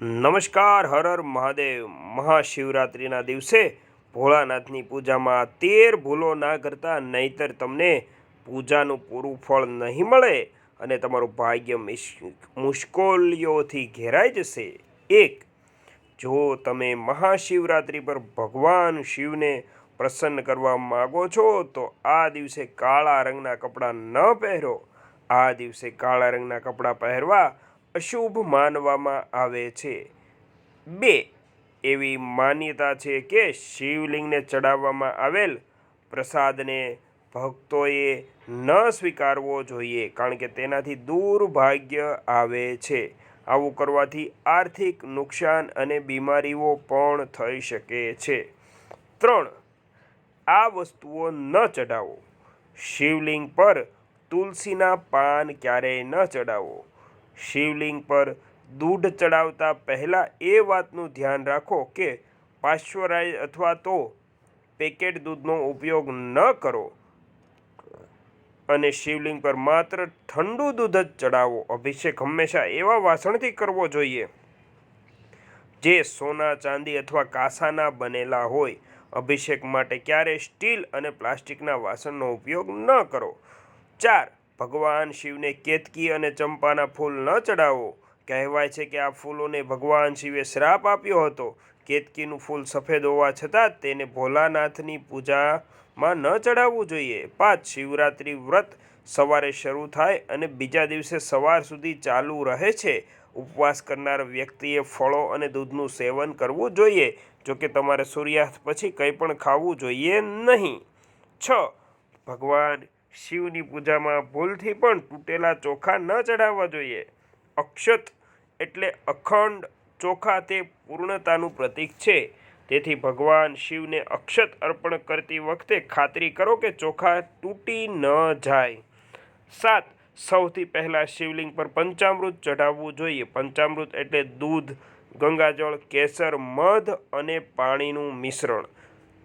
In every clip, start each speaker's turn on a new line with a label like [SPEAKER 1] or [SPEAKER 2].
[SPEAKER 1] નમસ્કાર. હર હર મહાદેવ. મહાશિવરાત્રિના દિવસે ભોળાનાથની પૂજામાં 13 ભૂલો ના કરતા, નહીંતર તમને પૂજાનું પૂરું ફળ નહીં મળે અને તમારું ભાગ્ય મુશ્કેલીઓથી ઘેરાઈ જશે. 1. જો તમે મહાશિવરાત્રિ પર ભગવાન શિવને પ્રસન્ન કરવા માગો છો તો આ દિવસે કાળા રંગના કપડાં ન પહેરો. આ દિવસે કાળા રંગના કપડાં પહેરવા અશુભ માનવામાં આવે છે. 2. એવી માન્યતા છે કે શિવલિંગને ચડાવવામાં આવેલ પ્રસાદને ભક્તોએ ન સ્વીકારવો જોઈએ, કારણ કે તેનાથી દુર્ભાગ્ય આવે છે. આવું કરવાથી આર્થિક નુકસાન અને બીમારીઓ પણ થઈ શકે છે. 3. આ વસ્તુઓ ન ચડાવો. શિવલિંગ પર તુલસીના પાન ક્યારેય ન ચડાવો. શિવલિંગ પર દૂધ ચડાવતા પહેલાં એ વાતનું ધ્યાન રાખો કે પાશ્ચરાઇઝ અથવા તો પેકેટ દૂધનો ઉપયોગ ન કરો અને શિવલિંગ પર માત્ર ઠંડુ દૂધ જ ચડાવો. અભિષેક હંમેશા એવા વાસણથી કરવો જોઈએ જે સોના, ચાંદી અથવા કાંસાના બનેલા હોય. અભિષેક માટે ક્યારેય સ્ટીલ અને પ્લાસ્ટિકના વાસણનો ઉપયોગ ન કરો. 4. ભગવાન શિવને કેતકી અને ચંપાના ફૂલ ન ચડાવો. કહેવાય છે કે આ ફૂલોને ભગવાન શિવે શ્રાપ આપ્યો હતો. કેતકીનું ફૂલ સફેદ હોવા છતાં તેને ભોલાનાથની પૂજામાં ન ચડાવવું જોઈએ. 5. શિવરાત્રિ વ્રત સવારે શરૂ થાય અને બીજા દિવસે સવાર સુધી ચાલુ રહે છે. ઉપવાસ કરનાર વ્યક્તિએ ફળો અને દૂધનું સેવન કરવું જોઈએ. જોકે તમારે સૂર્યાસ્ત પછી કંઈ પણ ખાવું જોઈએ નહીં. 6. ભગવાન શિવની પૂજામાં ભૂલથી પણ તૂટેલા ચોખા ન ચડાવવા જોઈએ. અક્ષત એટલે અખંડ ચોખા તે પૂર્ણતાનું પ્રતીક છે. તેથી ભગવાન શિવને અક્ષત અર્પણ કરતી વખતે ખાતરી કરો કે ચોખા તૂટી ન જાય. 7. સૌથી પહેલાં શિવલિંગ પર પંચામૃત ચઢાવવું જોઈએ. પંચામૃત એટલે દૂધ, ગંગાજળ, કેસર, મધ અને પાણીનું મિશ્રણ.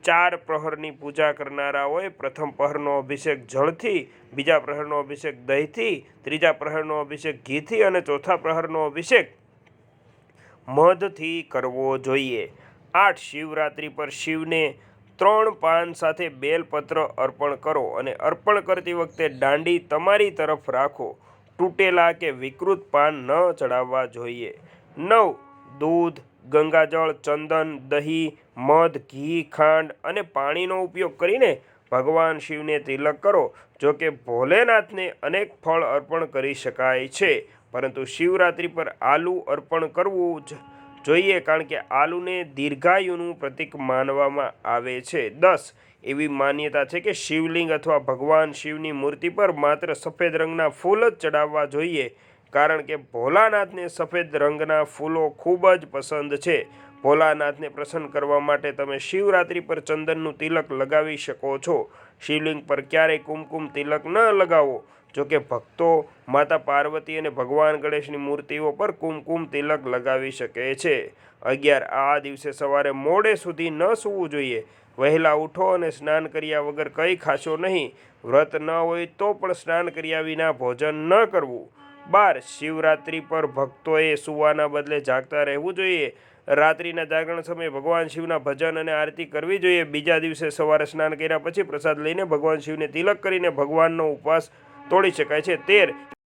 [SPEAKER 1] 4 પ્રહરની પૂજા કરનારાઓએ પ્રથમ પ્રહરનો અભિષેક જળથી, બીજા પ્રહરનો અભિષેક દહીંથી, ત્રીજા પ્રહરનો અભિષેક ઘીથી અને ચોથા પ્રહરનો અભિષેક મધથી કરવો જોઈએ. 8. શિવરાત્રિ પર શિવને 3 પાન સાથે બેલપત્ર અર્પણ કરો અને અર્પણ કરતી વખતે દાંડી તમારી તરફ રાખો. તૂટેલા કે વિકૃત પાન ન ચડાવવા જોઈએ. 9. દૂધ, ગંગાજળ, ચંદન, દહીં, મધ, ઘી, ખાંડ અને પાણીનો ઉપયોગ કરીને ભગવાન શિવને તિલક કરો. જો કે ભોલેનાથને અનેક ફળ અર્પણ કરી શકાય છે, પરંતુ શિવરાત્રિ પર આલુ અર્પણ કરવું જ જોઈએ, કારણ કે આલુને દીર્ઘાયુનું પ્રતીક માનવામાં આવે છે. 10. એવી માન્યતા છે કે શિવલિંગ અથવા ભગવાન શિવની મૂર્તિ પર માત્ર સફેદ રંગના ફૂલ જ ચડાવવા જોઈએ, કારણ કે ભોલાનાથને સફેદ રંગના ફૂલો ખૂબ જ પસંદ છે. ભોલાનાથને પ્રસન્ન કરવા માટે તમે શિવરાત્રિ પર ચંદનનું તિલક લગાવી શકો છો. શિવલિંગ પર ક્યારેય કુમકુમ તિલક ન લગાવો. જોકે ભક્તો માતા પાર્વતી અને ભગવાન ગણેશની મૂર્તિઓ પર કુમકુમ તિલક લગાવી શકે છે. 11. આ દિવસે સવારે મોડે સુધી ન સૂવું જોઈએ. વહેલા ઉઠો અને સ્નાન કર્યા વગર કંઈ ખાશો નહીં. વ્રત ન હોય તો પણ સ્નાન કર્યા વિના ભોજન ન કરવું. 12. શિવરાત્રિ પર ભક્તોએ સૂવાના બદલે જાગતા રહેવું જોઈએ. રાત્રિના જાગરણ સમયે ભગવાન શિવના ભજન અને આરતી કરવી જોઈએ. બીજા દિવસે સવારે સ્નાન કર્યા પછી પ્રસાદ લઈને ભગવાન શિવને તિલક કરીને ભગવાનનો ઉપવાસ તોડી શકાય છે. 13.